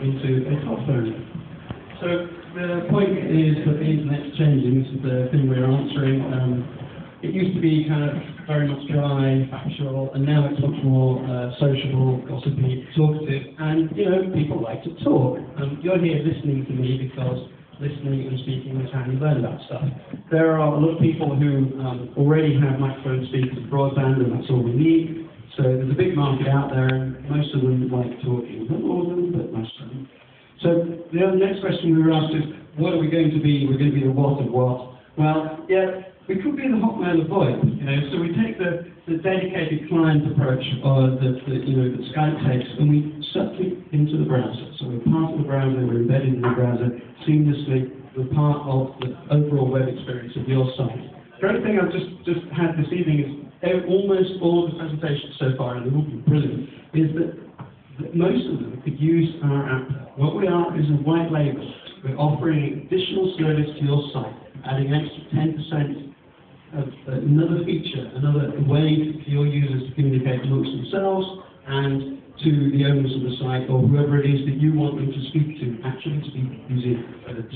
into a telephone. So the point is that the internet's changing. This is the thing we're answering. It used to be kind of very much dry, factual, and now it's much more sociable, gossipy, talkative, and people like to talk. You're here listening to me because listening and speaking is how you learn about stuff. There are a lot of people who already have microphone speakers and broadband, and that's all we need. So there's a big market out there, and most of them like talking. Not all of them, but most of them. So the next question we were asked is, what are we going to be? We're going to be the what of what? Well, yeah, we could be the Hotmail of VoIP. So we take the dedicated client approach that Skype takes, and we suck it into the browser. So we're part of the browser, we're embedded in the browser seamlessly. We're part of the overall web experience of your site. The only thing I've just had this evening is almost all of the presentations so far, and they've all been brilliant, is that most of them could use our app. What we are is a white label. We're offering additional service to your site, adding an extra 10% of another feature, another way for your users to communicate amongst themselves and to the owners of the site or whoever it is that you want them to speak to, actually speak using words.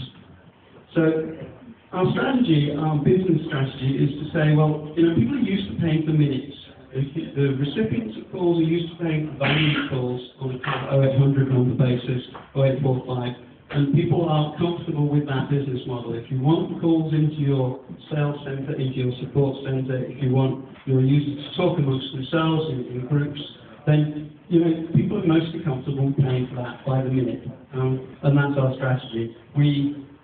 So our strategy, our business strategy is to say, well, people are used to paying for minutes. The recipients of calls are used to paying for value calls on a kind of 0800 number basis, 0845. And people are comfortable with that business model. If you want calls into your sales center, into your support center, if you want your users to talk amongst themselves in groups, then people are mostly comfortable paying for that by the minute. And that's our strategy.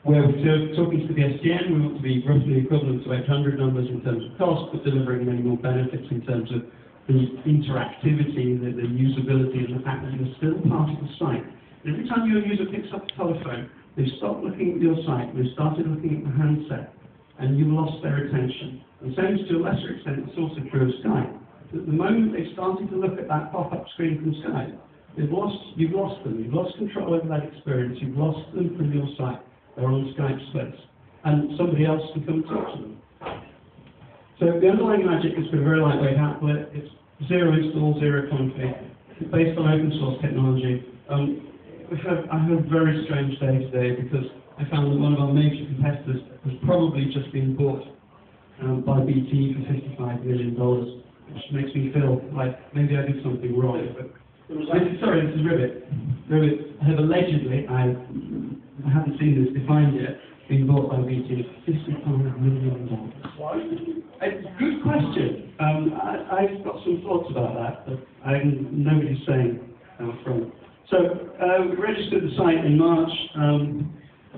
Where we're talking to the SDN, we want to be roughly equivalent to 800 numbers in terms of cost, but delivering many more benefits in terms of the interactivity, the usability, and the fact that you're still part of the site. Every time your user picks up the telephone, they stop looking at your site, they started looking at the handset, and you've lost their attention. And same to a lesser extent, it's also true of Skype. At the moment they started to look at that pop-up screen from Skype, you've lost them, you've lost control over that experience, you've lost them from your site. They're on Skype space, and somebody else can come and talk to them. So the underlying magic is for a very lightweight applet. It's zero install, zero config. It's based on open source technology. I had a very strange day today because I found that one of our major competitors was probably just being bought by BT for $55 million, which makes me feel like maybe I did something wrong. But this is Ribbit. Ribbit have allegedly, I haven't seen this defined yet, been bought by BT for $55 million. Why? It's a good question. I've got some thoughts about that, but nobody's saying from. So we registered the site in March.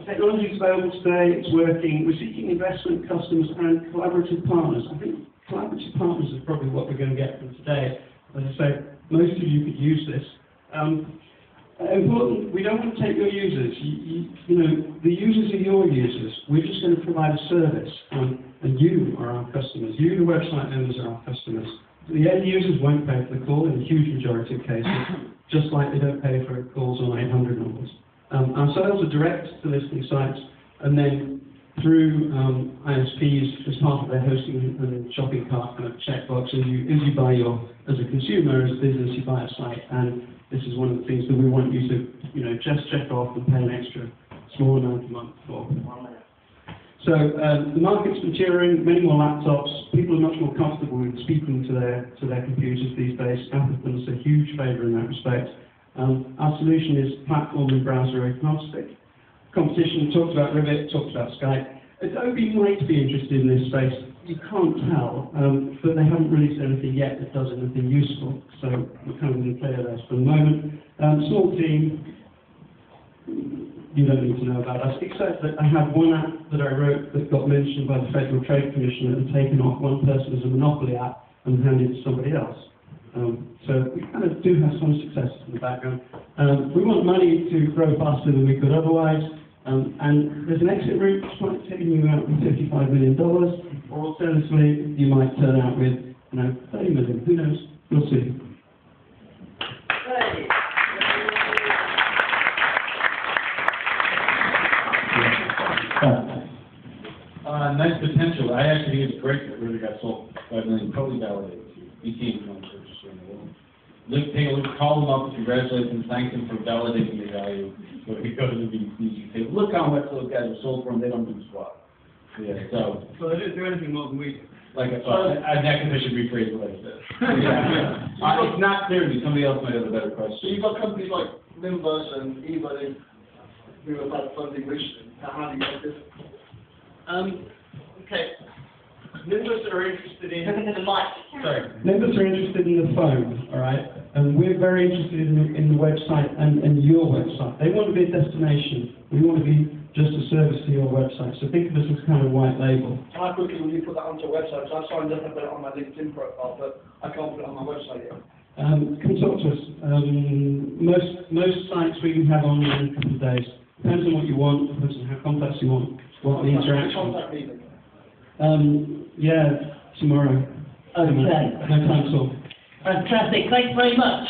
Technology is available today, it's working. We're seeking investment, customers, and collaborative partners. I think collaborative partners is probably what we're going to get from today. As I say, most of you could use this. Important, we don't want to take your users. The users are your users. We're just going to provide a service, and you are our customers. You, the website owners, are our customers. The end users won't pay for the call in the huge majority of cases, just like they don't pay for calls on 800 numbers. Our sales are direct to listing sites, and then through ISPs as part of their hosting and shopping cart kind of checkbox. As you buy as a consumer, as a business, you buy a site, and this is one of the things that we want you to just check off and pay an extra small amount a month for. So the market's maturing, many more laptops. People are much more comfortable with speaking to their computers these days. Apple has done us a huge favour in that respect. Our solution is platform and browser agnostic. Competition talked about Ribbit, talked about Skype. Adobe might be interested in this space. You can't tell, but they haven't released anything yet that does anything useful. So we're kind of going to play those for the moment. Small team. You don't need to know about us, except that I have one app that I wrote that got mentioned by the Federal Trade Commission and taken off one person as a monopoly app and handed it to somebody else. So we kind of do have some successes in the background. We want money to grow faster than we could otherwise, and there's an exit route which might take you out with $55 million, or alternatively, you might turn out with 30 million. Who knows? We'll see. Nice potential. I actually think it's great that it really got sold. 5 million, totally validated. BT is one purchaser in the world. take a look, call them up, congratulate them, thank them for validating the value. But we go to the VCs, say, look how much those guys are sold for, and they don't do squat. Yeah, so. So they don't do anything more than we do. Like, that should rephrase what I said. Yeah. It's not clear to me, somebody else might have a better question. So you've got companies like Nimbus and eBuddy who have had funding recently. How do you get this? Okay. Nimbus are interested in... Look at the mic. Sorry. Nimbus are interested in the phone, all right? And we're very interested in the website and your website. They want to be a destination. We want to be just a service to your website. So think of us as kind of white label. How quickly will you put that onto your website? Because I've signed up and put it on my LinkedIn profile, but I can't put it on my website yet. Come talk to us. Most sites we can have on in a couple of days. Depends on what you want, depends on how complex you want, what the interaction. Contact me. Yeah, tomorrow. Okay. No time at all. Fantastic. Thanks very much.